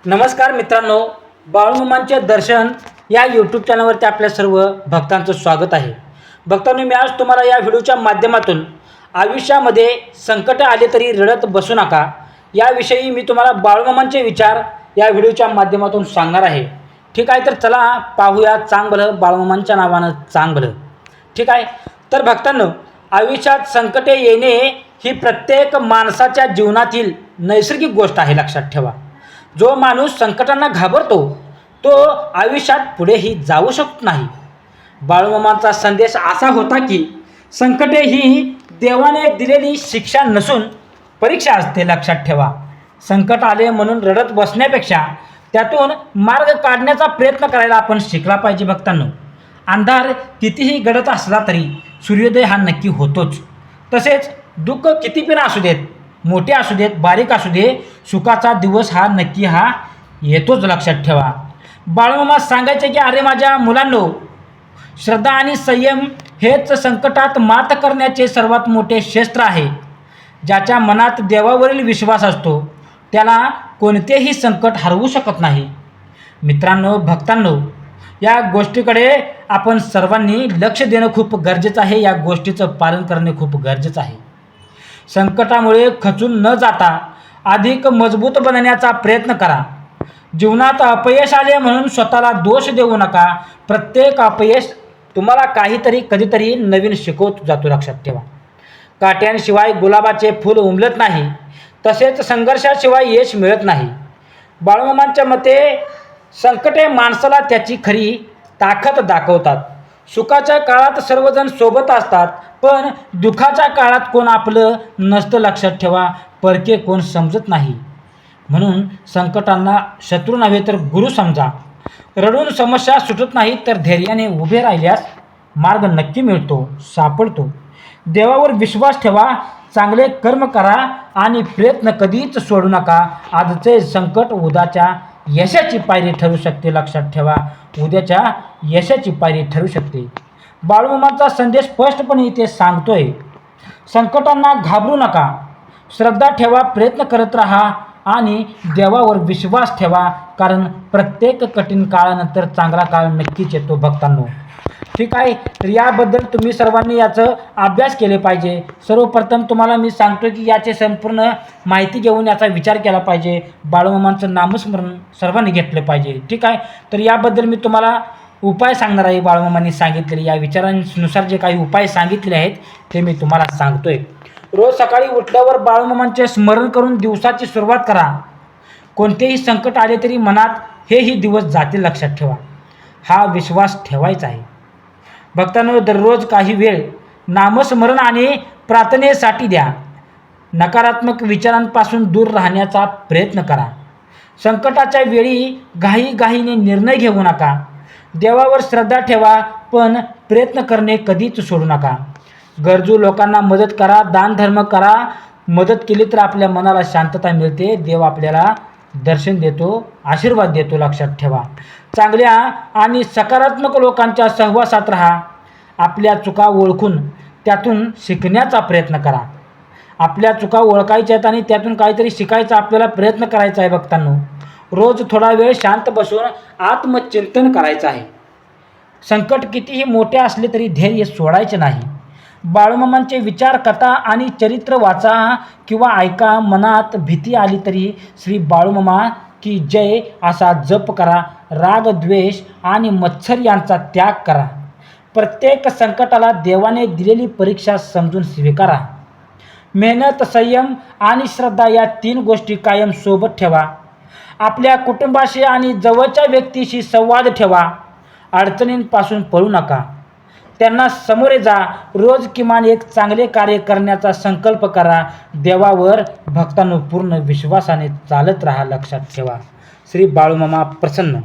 नमस्कार मित्रांनो, बाळूमामांचे दर्शन या यूट्यूब चॅनलवरती आपल्या सर्व भक्तांचं स्वागत आहे. भक्तांनो, मी आज तुम्हाला या व्हिडिओच्या माध्यमातून आयुष्यामध्ये संकट आले तरी रडत बसू नका याविषयी मी तुम्हाला बाळूमामांचे विचार या व्हिडिओच्या माध्यमातून सांगणार आहे. ठीक आहे, तर चला पाहूया चांग भलं बाळूमामांच्या नावानं चांग भलं. ठीक आहे, तर भक्तांनो, आयुष्यात संकटे येणे ही प्रत्येक माणसाच्या जीवनातील नैसर्गिक गोष्ट आहे. लक्षात ठेवा, जो माणूस संकटांना घाबरतो तो आयुष्यात पुढेही जाऊ शकत नाही. बाळूमामांचा संदेश असा होता की संकटे ही देवाने दिलेली शिक्षा नसून परीक्षा असते. लक्षात ठेवा, संकट आले म्हणून रडत बसण्यापेक्षा त्यातून मार्ग काढण्याचा प्रयत्न करायला आपण शिकला पाहिजे. भक्तांनो, अंधार कितीही गडद असला तरी सूर्योदय हा नक्की होतोच. तसेच दुःख किती पण असू देत, मोठे असू देत, बारीक असू दे, सुखाचा दिवस हा नक्की येतोच. लक्षात ठेवा, बाळूमामा सांगायचे की अरे माझ्या मुलांनो, श्रद्धा आणि संयम हेच संकटात मात करण्याचे सर्वात मोठे शस्त्र आहे. ज्याच्या मनात देवावरील विश्वास असतो त्याला कोणतेही संकट हरवू शकत नाही. मित्रांनो, भक्तांनो, या गोष्टीकडे आपण सर्वांनी लक्ष देणं खूप गरजेचं आहे. या गोष्टीचं पालन करणे खूप गरजेचं आहे. संकटामुळे खचून न जाता अधिक मजबूत बनण्याचा प्रयत्न करा. जीवनात अपयश आले म्हणून स्वतःला दोष देऊ नका. प्रत्येक अपयश तुम्हाला काहीतरी कधीतरी नवीन शिकवत जातो. लक्षात ठेवा, काट्यांशिवाय गुलाबाचे फूल उमलत नाही, तसेच संघर्षाशिवाय यश मिळत नाही. बाळूमामांच्या मते संकटे माणसाला त्याची खरी ताकद दाखवतात. सुखाच्या काळात सर्वजण सोबत असतात, पण दुःखाच्या काळात कोण आपलं नसतं. लक्षात ठेवा, परके कोण समजत नाही. म्हणून संकटांना शत्रू नव्हे तर गुरु समजा. रडून समस्या सुटत नाही, तर धैर्याने उभे राहिल्यास मार्ग नक्की मिळतो, सापडतो. देवावर विश्वास ठेवा, चांगले कर्म करा आणि प्रयत्न कधीच सोडू नका. आजचे संकट उद्याच्या यशाची पायरी ठरू शकते. लक्षात ठेवा, उद्याच्या यशाची पायरी ठरू शकते. बाळूमामांचा संदेश स्पष्टपणे इथे सांगतोय, संकटांना घाबरू नका, श्रद्धा ठेवा, प्रयत्न करत राहा आणि देवावर विश्वास ठेवा, कारण प्रत्येक कठीण काळानंतर चांगला काळ नक्कीच येतो. भक्तांनो, ठीक आहे, तर याबद्दल तुम्ही सर्वांनी याचं अभ्यास केले पाहिजे. सर्वप्रथम तुम्हाला मी सांगतो की याचे संपूर्ण माहिती घेऊन याचा विचार केला पाहिजे. बाळूमामांचं नामस्मरण सर्वांनी घेतलं पाहिजे. ठीक आहे, तर याबद्दल मी तुम्हाला उपाय सांगणार आहे. बाळूमामांनी सांगितलेले या विचारांनुसार जे काही उपाय सांगितले आहेत ते मी तुम्हाला सांगतोय. रोज सकाळी उठल्यावर बाळूमामांचे स्मरण करून दिवसाची सुरुवात करा. कोणतेही संकट आले तरी मनात हेही दिवस जातील. लक्षात ठेवा, हा विश्वास ठेवायचा आहे. भक्तांनो, दररोज काही वेळ नामस्मरण आणि प्रार्थनेसाठी द्या. नकारात्मक विचारांपासून दूर राहण्याचा प्रयत्न करा. संकटाच्या वेळी घाईने निर्णय घेऊ नका. देवावर श्रद्धा ठेवा, पण प्रयत्न करणे कधीच सोडू नका. गरजू लोकांना मदत करा, दानधर्म करा. मदत केली तर आपल्या मनाला शांतता मिळते. देव आपल्याला दर्शन देतो, आशीर्वाद देतो. लक्षात ठेवा, चांगल्या आणि सकारात्मक लोकांच्या सहवासात राहा. आपल्या चुका ओळखून त्यातून शिकण्याचा प्रयत्न करा. आपल्या चुका ओळखायच्या आहेत आणि त्यातून काहीतरी शिकायचा आपल्याला प्रयत्न करायचा आहे. भक्तांनो, रोज थोडा वेळ शांत बसून आत्मचिंतन करायचं आहे. संकट कितीही मोठे असले तरी धैर्य सोडायचे नाही. बाळूमामांचे विचार, कथा आणि चरित्र वाचा किंवा ऐका. मनात भीती आली तरी श्री बाळूमामा की जय असा जप करा. राग, द्वेष आणि मत्सर यांचा त्याग करा. प्रत्येक संकटाला देवाने दिलेली परीक्षा समजून स्वीकारा. मेहनत, संयम आणि श्रद्धा या 3 गोष्टी कायम सोबत ठेवा. आपल्या कुटुंबाशी आणि जवळच्या व्यक्तीशी संवाद ठेवा. अडचणींपासून पळू नका, त्यांना सामोरे जा. रोज किमान एक चांगले कार्य करण्याचा संकल्प करा. देवावर भक्तांनो पूर्ण विश्वासाने चालत राहा. लक्षात ठेवा, श्री बाळूमामा प्रसन्न.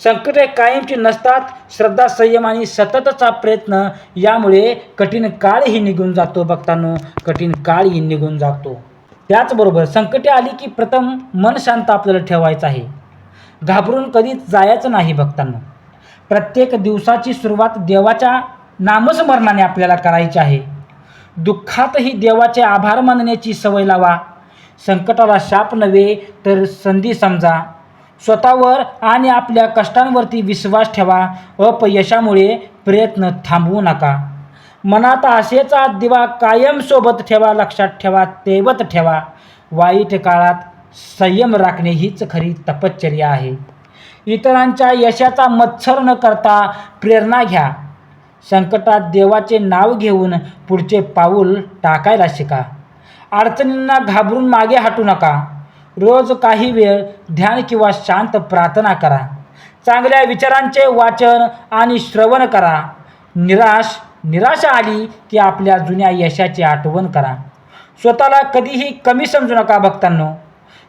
संकटे कायमची नसतात. श्रद्धा, संयम आणि सततचा प्रयत्न यामुळे कठीण काळही निघून जातो. भक्तांनो, कठीण काळही निघून जातो. त्याचबरोबर संकटे आली की प्रथम मन शांत आपल्याला ठेवायचं आहे. घाबरून कधीच जायचं नाही. भक्तांनो, प्रत्येक दिवसाची सुरुवात देवाच्या नामस्मरणाने आपल्याला करायची आहे. दुःखातही देवाचे आभार मानण्याची सवय लावा. संकटाला शाप नव्हे तर संधी समजा. स्वतःवर आणि आपल्या कष्टांवरती विश्वास ठेवा. अपयशामुळे प्रयत्न थांबवू नका. मनात आशेचा दिवा कायम सोबत ठेवा. लक्षात ठेवा, तेवत ठेवा. वाईट काळात संयम राखणे हीच खरी तपश्चर्या आहे. इतरांच्या यशाचा मत्सर न करता प्रेरणा घ्या. संकटात देवाचे नाव घेऊन पुढचे पाऊल टाकायला शिका. अडचणींना घाबरून मागे हटू नका. रोज काही वेळ ध्यान किंवा शांत प्रार्थना करा. चांगल्या विचारांचे वाचन आणि श्रवण करा. निराशा आली की आपल्या जुन्या यशाची आठवण करा. स्वतःला कधीही कमी समजू नका भक्तांनो.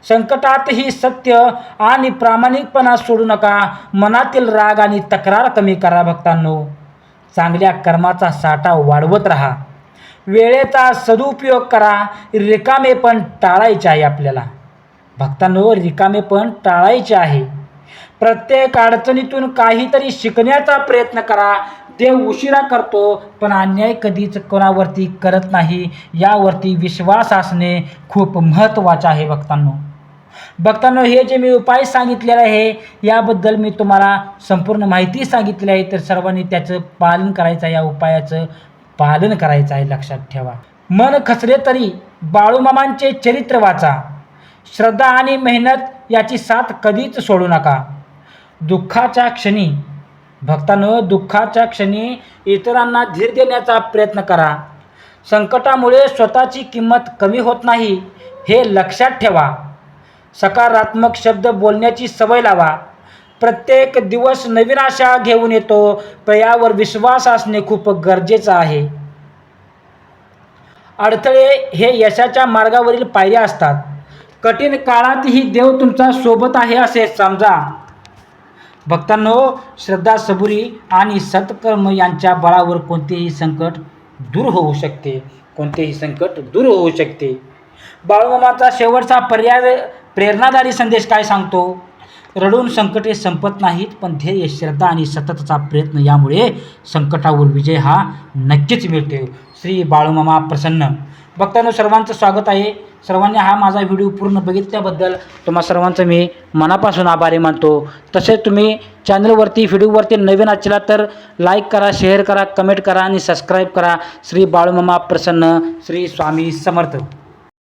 संकटातही सत्य आणि प्रामाणिकपणा सोडू नका. मनातील राग आणि तक्रार कमी करा भक्तांनो. चांगल्या कर्माचा साठा वाढवत राहा. वेळेचा सदुपयोग करा. रिकामेपण टाळायचे आहे आपल्याला भक्तांनो. रिकामेपण टाळायचे आहे. प्रत्येक अडचणीतून काहीतरी शिकण्याचा प्रयत्न करा. देव उशिरा करतो पण अन्याय कधीच कोणावरती करत नाही. यावरती विश्वास असणे खूप महत्त्वाचे आहे भक्तांनो. हे जे मी उपाय सांगितलेले आहे याबद्दल मी तुम्हाला संपूर्ण माहिती सांगितली आहे. तर सर्वांनी त्याचं पालन करायचं आहे. या उपायाचं पालन करायचं आहे. लक्षात ठेवा. मन खचले तरी बाळूमामांचे चरित्र वाचा. श्रद्धा आणि मेहनत याची साथ कधीच सोडू नका. दुःखाच्या क्षणी भक्तांनो, दुःखाच्या क्षणी इतरांना धीर देण्याचा प्रयत्न करा. संकटामुळे स्वतःची किंमत कमी होत नाही हे लक्षात ठेवा. सकारात्मक शब्द बोलण्याची सवय लावा. प्रत्येक दिवस नवीन आशा घेऊन येतो. यावर विश्वास असणे खूप गरजेचं आहे. अडथळे हे यशाच्या मार्गावरील पायऱ्या असतात. कठीण काळातही देव तुमच्या सोबत आहे असे समजा भक्तांनो. श्रद्धा, सबुरी आणि सत्कर्म यांच्या बळावर कोणतेही संकट दूर होऊ शकते. कोणतेही संकट दूर होऊ शकते. बाळूमामाचा शेवटचा प्रेरणादायी संदेश काय सांगतो? रडून संकटे संपत नाहीत, पण ध्येय, श्रद्धा आणि सततचा प्रयत्न यामुळे संकटावर विजय हा नक्कीच मिळतो. श्री बाळूमामा प्रसन्न. भक्तांनो, सर्वांचं स्वागत आहे. सर्वांनी हा माझा व्हिडिओ पूर्ण बघितल्याबद्दल तुम्हा सर्वांचं मी मनापासून आभारी मानतो. तसेच तुम्ही चॅनलवरती व्हिडिओवरती नवीन असला तर लाईक करा, शेअर करा, कमेंट करा आणि सबस्क्राईब करा. श्री बाळूमामा प्रसन्न. श्री स्वामी समर्थ.